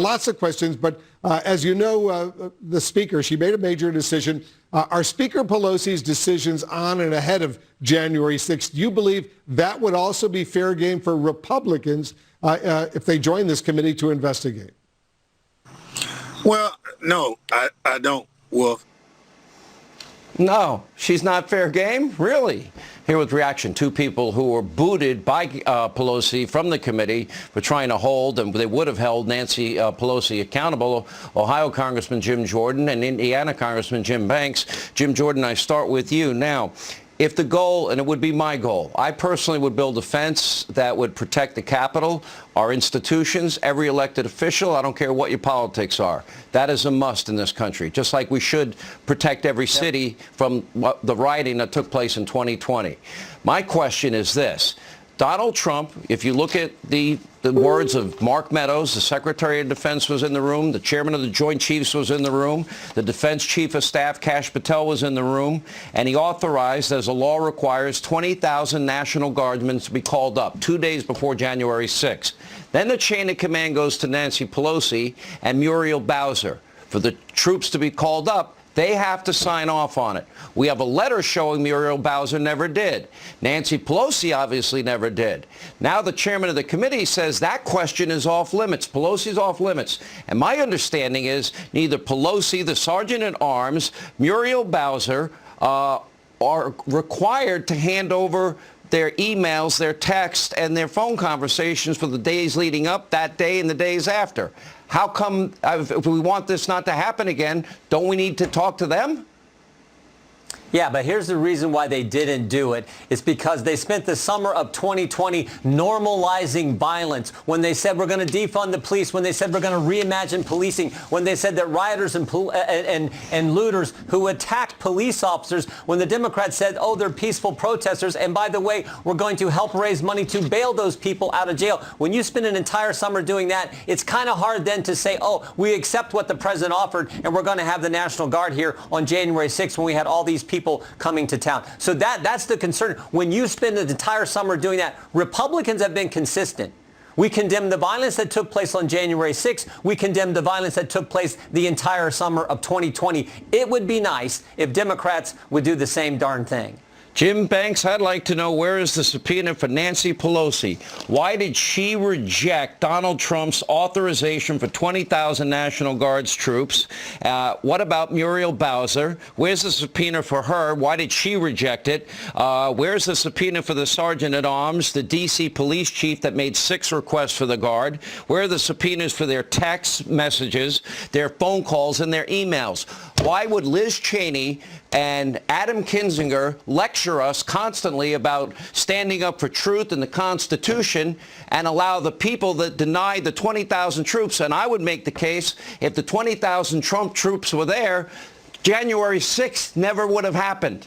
Lots of questions, but as you know, the Speaker, she made a major decision. Are Speaker Pelosi's decisions on and ahead of January 6th? Do you believe that would also be fair game for Republicans if they join this committee to investigate? Well, no, I don't, Wolf. No, she's not fair game? Really? Here with reaction, two people who were booted by Pelosi from the committee for trying to hold, and they would have held Nancy Pelosi accountable, Ohio Congressman Jim Jordan and Indiana Congressman Jim Banks. Jim Jordan, I start with you. Now, if the goal, and it would be my goal, I personally would build a fence that would protect the Capitol, our institutions, every elected official. I don't care what your politics are. That is a must in this country, just like we should protect every city from the rioting that took place in 2020. My question is this. Donald Trump, if you look at the words of Mark Meadows, the Secretary of Defense was in the room, the Chairman of the Joint Chiefs was in the room, the Defense Chief of Staff, Kash Patel, was in the room, and he authorized, as the law requires, 20,000 National Guardsmen to be called up 2 days before January 6th. Then the chain of command goes to Nancy Pelosi and Muriel Bowser. For the troops to be called up, they have to sign off on it. We have a letter showing Muriel Bowser never did. Nancy Pelosi obviously never did. Now the chairman of the committee says that question is off limits. Pelosi's off limits. And my understanding is neither Pelosi, the sergeant at arms, Muriel Bowser are required to hand over their emails, their texts, and their phone conversations for the days leading up, that day, and the days after. How come, if we want this not to happen again, don't we need to talk to them? Yeah, but here's the reason why they didn't do it. It's because they spent the summer of 2020 normalizing violence. When they said we're going to defund the police, when they said we're going to reimagine policing, when they said that rioters and looters who attacked police officers, when the Democrats said, oh, they're peaceful protesters, and by the way, we're going to help raise money to bail those people out of jail. When you spend an entire summer doing that, it's kind of hard then to say, oh, we accept what the president offered, and we're going to have the National Guard here on January 6th when we had all these people coming to town. So that's the concern. When you spend the entire summer doing that, Republicans have been consistent. We condemn the violence that took place on January 6th. We condemn the violence that took place the entire summer of 2020. It would be nice if Democrats would do the same darn thing. Jim Banks, I'd like to know, where is the subpoena for Nancy Pelosi? Why did she reject Donald Trump's authorization for 20,000 National Guards troops? What about Muriel Bowser? Where's the subpoena for her? Why did she reject it? Where's the subpoena for the sergeant at arms, the D.C. police chief that made 6 requests for the Guard? Where are the subpoenas for their text messages, their phone calls, and their emails? Why would Liz Cheney and Adam Kinzinger lecture us constantly about standing up for truth and the Constitution and allow the people that deny the 20,000 troops? And I would make the case, if the 20,000 Trump troops were there, January 6th never would have happened.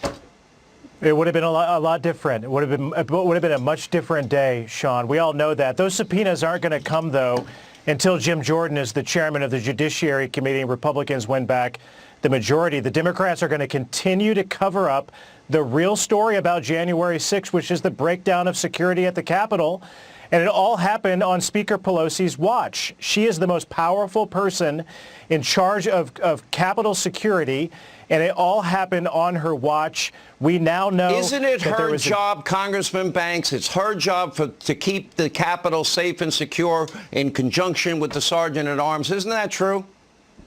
It would have been a lot different. It would have been a much different day, Sean. We all know that. Those subpoenas aren't going to come, though, until Jim Jordan is the chairman of the Judiciary Committee and Republicans win back the majority. The Democrats are going to continue to cover up the real story about January 6th, which is the breakdown of security at the Capitol. And it all happened on Speaker Pelosi's watch. She is the most powerful person in charge of Capitol security, and it all happened on her watch. We now know. Isn't it her job, Congressman Banks? It's her job to keep the Capitol safe and secure in conjunction with the sergeant at arms. Isn't that true?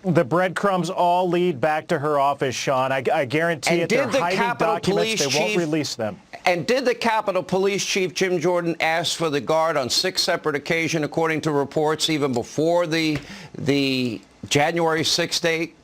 The breadcrumbs all lead back to her office, Sean. I guarantee it. They're hiding documents. They won't release them. And did the Capitol Police Chief, Jim Jordan, ask for the Guard on 6 separate occasions, according to reports, even before the January 6th date?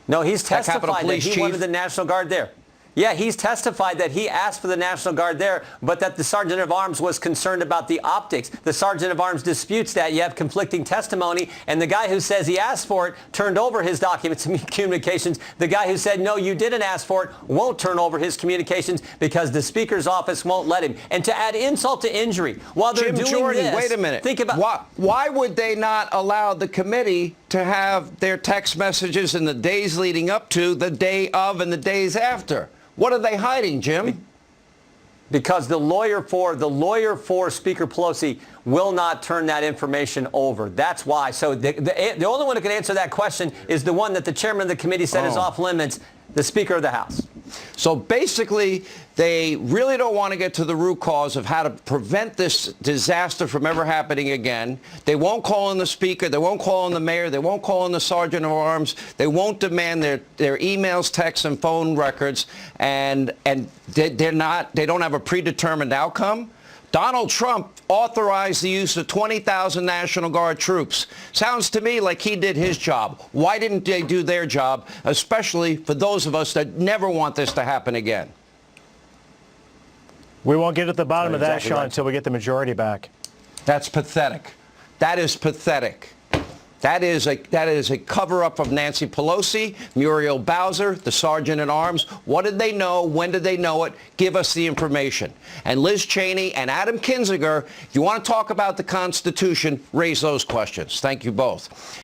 No, he's testified that he wanted the National Guard there. Yeah, he's testified that he asked for the National Guard there, but that the Sergeant of Arms was concerned about the optics. The Sergeant of Arms disputes that. You have conflicting testimony, and the guy who says he asked for it turned over his documents and communications. The guy who said, no, you didn't ask for it, won't turn over his communications because the Speaker's office won't let him. And to add insult to injury, while they're doing Jordan, this, wait a minute. Think about why would they not allow the committee to have their text messages in the days leading up to, the day of, and the days after? What are they hiding, Jim? Because the lawyer for Speaker Pelosi will not turn that information over. That's why. So the only one who can answer that question is the one that the chairman of the committee said is off limits, the Speaker of the House. So basically, they really don't want to get to the root cause of how to prevent this disaster from ever happening again. They won't call on the Speaker. They won't call on the mayor. They won't call on the sergeant of arms. They won't demand their emails, texts, and phone records. And they don't have a predetermined outcome. Donald Trump authorized the use of 20,000 National Guard troops. Sounds to me like he did his job. Why didn't they do their job, especially for those of us that never want this to happen again? We won't get at the bottom of that, Exactly Sean, right. until we get the majority back. That's pathetic. That is pathetic. That is a cover-up of Nancy Pelosi, Muriel Bowser, the sergeant at arms. What did they know? When did they know it? Give us the information. And Liz Cheney and Adam Kinzinger, if you want to talk about the Constitution, raise those questions. Thank you both.